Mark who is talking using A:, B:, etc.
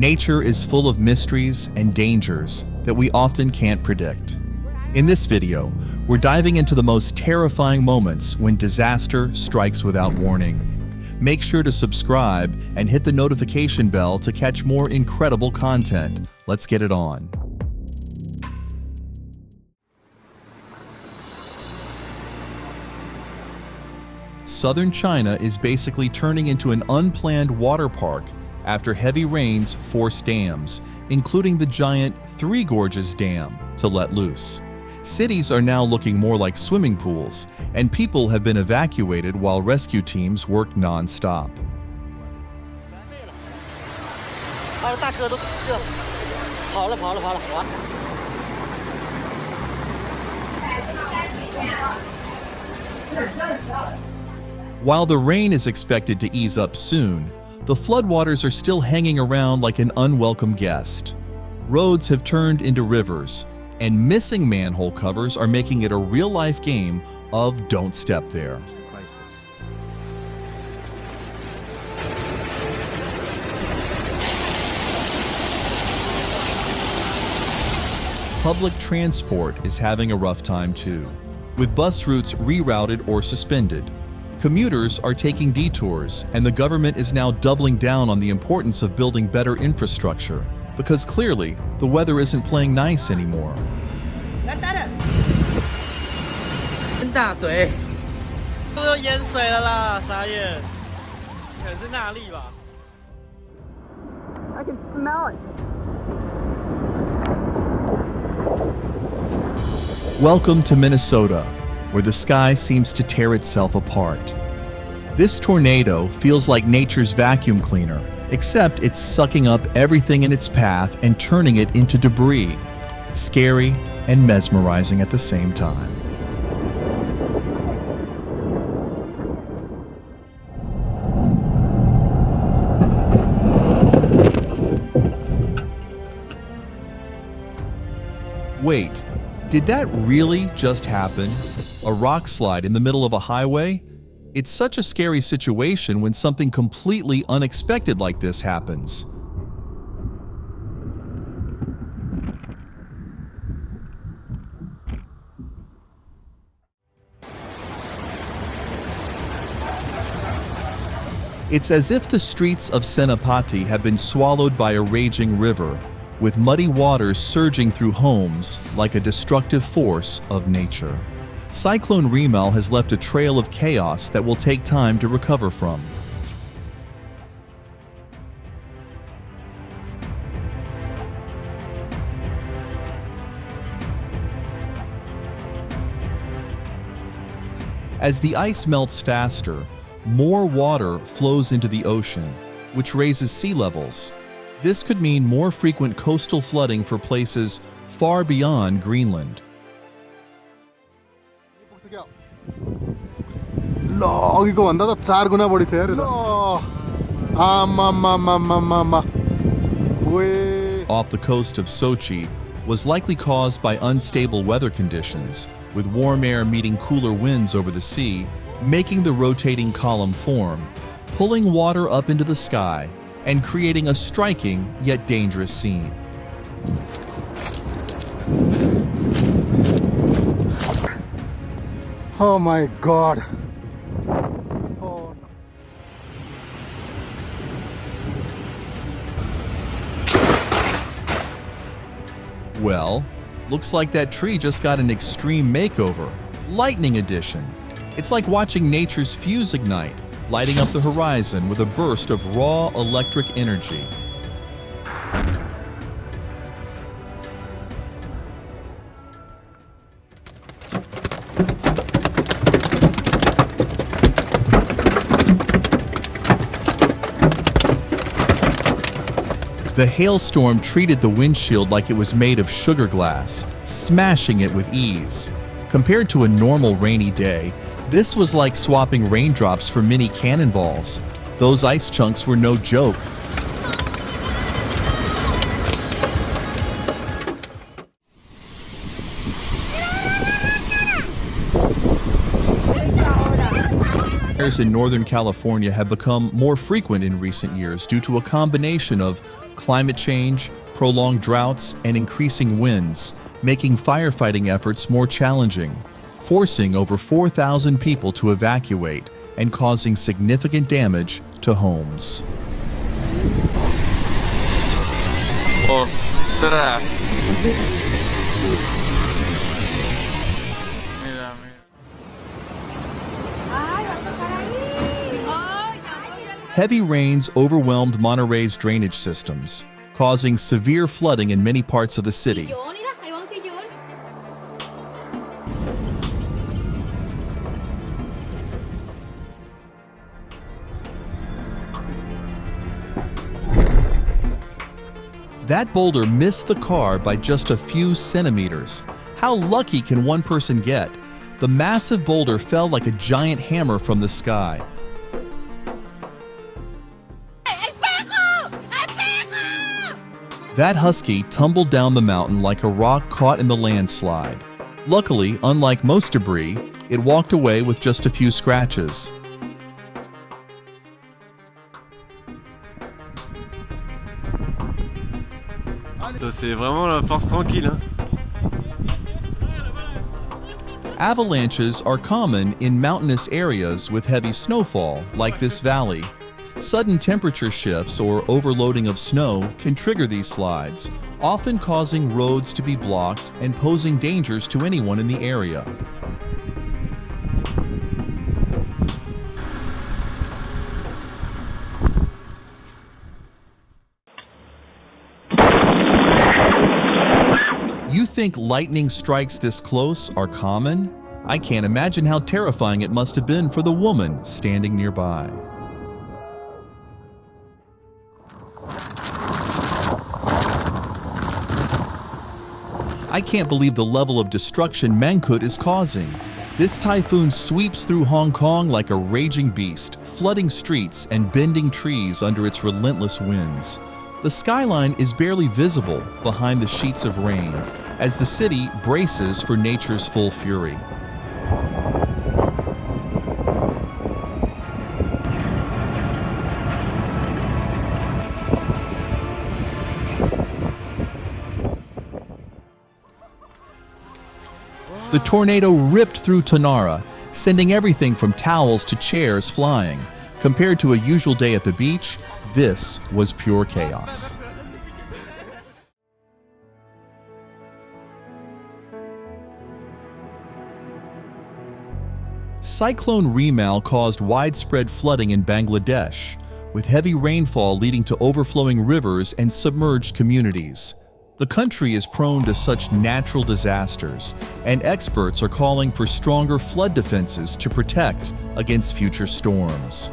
A: Nature is full of mysteries and dangers that we often can't predict. In this video, we're diving into the most terrifying moments when disaster strikes without warning. Make sure to subscribe and hit the notification bell to catch more incredible content. Let's get it on. Southern China is basically turning into an unplanned water park after heavy rains forced dams, including the giant Three Gorges Dam, to let loose. Cities are now looking more like swimming pools, and people have been evacuated while rescue teams work non-stop. While the rain is expected to ease up soon, the floodwaters are still hanging around like an unwelcome guest. Roads have turned into rivers, and missing manhole covers are making it a real-life game of don't step there. Public transport is having a rough time too, with bus routes rerouted or suspended. Commuters are taking detours, and the government is now doubling down on the importance of building better infrastructure, because clearly, the weather isn't playing nice anymore.
B: I can smell it.
A: Welcome to Minnesota, where the sky seems to tear itself apart. This tornado feels like nature's vacuum cleaner, except it's sucking up everything in its path and turning it into debris. Scary and mesmerizing at the same time. Wait, did that really just happen? A rock slide in the middle of a highway? It's such a scary situation when something completely unexpected like this happens. It's as if the streets of Senapati have been swallowed by a raging river, with muddy waters surging through homes like a destructive force of nature. Cyclone Remal has left a trail of chaos that will take time to recover from. As the ice melts faster, more water flows into the ocean, which raises sea levels. This could mean more frequent coastal flooding for places far beyond Greenland.
C: Off
A: the coast of Sochi was likely caused by unstable weather conditions, with warm air meeting cooler winds over the sea, making the rotating column form, pulling water up into the sky and creating a striking yet dangerous scene.
C: Oh my God. Oh.
A: Well, looks like that tree just got an extreme makeover. Lightning edition. It's like watching nature's fuse ignite, lighting up the horizon with a burst of raw electric energy. The hailstorm treated the windshield like it was made of sugar glass, smashing it with ease. Compared to a normal rainy day, this was like swapping raindrops for mini cannonballs. Those ice chunks were no joke. Fires in Northern California have become more frequent in recent years due to a combination of climate change, prolonged droughts, and increasing winds, making firefighting efforts more challenging, forcing over 4,000 people to evacuate and causing significant damage to homes.
B: Ostras.
A: Heavy rains overwhelmed Monterrey's drainage systems, causing severe flooding in many parts of the city. That boulder missed the car by just a few centimeters. How lucky can one person get? The massive boulder fell like a giant hammer from the sky. That husky tumbled down the mountain like a rock caught in the landslide. Luckily, unlike most debris, it walked away with just a few scratches.
B: C'est vraiment la force tranquille, hein?
A: Avalanches are common in mountainous areas with heavy snowfall, like this valley. Sudden temperature shifts or overloading of snow can trigger these slides, often causing roads to be blocked and posing dangers to anyone in the area. You think lightning strikes this close are common? I can't imagine how terrifying it must have been for the woman standing nearby. I can't believe the level of destruction Mangkhut is causing. This typhoon sweeps through Hong Kong like a raging beast, flooding streets and bending trees under its relentless winds. The skyline is barely visible behind the sheets of rain as the city braces for nature's full fury. The tornado ripped through Tanara, sending everything from towels to chairs flying. Compared to a usual day at the beach, this was pure chaos. Cyclone Remal caused widespread flooding in Bangladesh, with heavy rainfall leading to overflowing rivers and submerged communities. The country is prone to such natural disasters, and experts are calling for stronger flood defenses to protect against future storms.